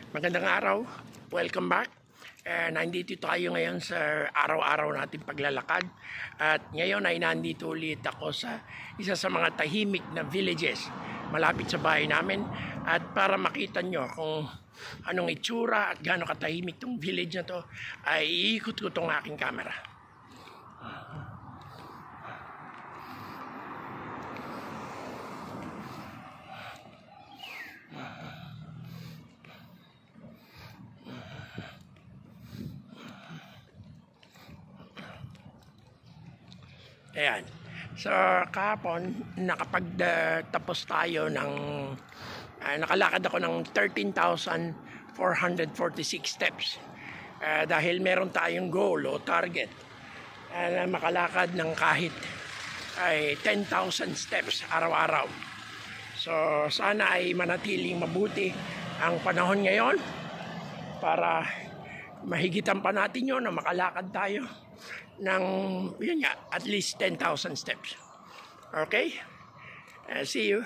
Magandang araw, welcome back. Nandito tayo ngayon sa araw-araw nating paglalakad. At ngayon ay nandito ulit ako sa isa sa mga tahimik na villages malapit sa bahay namin. At para makita nyo kung anong itsura at gaano katahimik tong village na to, ay iikot ko tong aking camera. Ayan. So, kahapon, nakapagtapos tayo ng, nakalakad ako ng 13,446 steps. Dahil meron tayong goal o target na makalakad ng kahit ay 10,000 steps araw-araw. So, sana ay manatiling mabuti ang panahon ngayon para mahigitan pa natin yun na makalakad tayo ng yun nga, at least 10,000 steps. Okay? See you.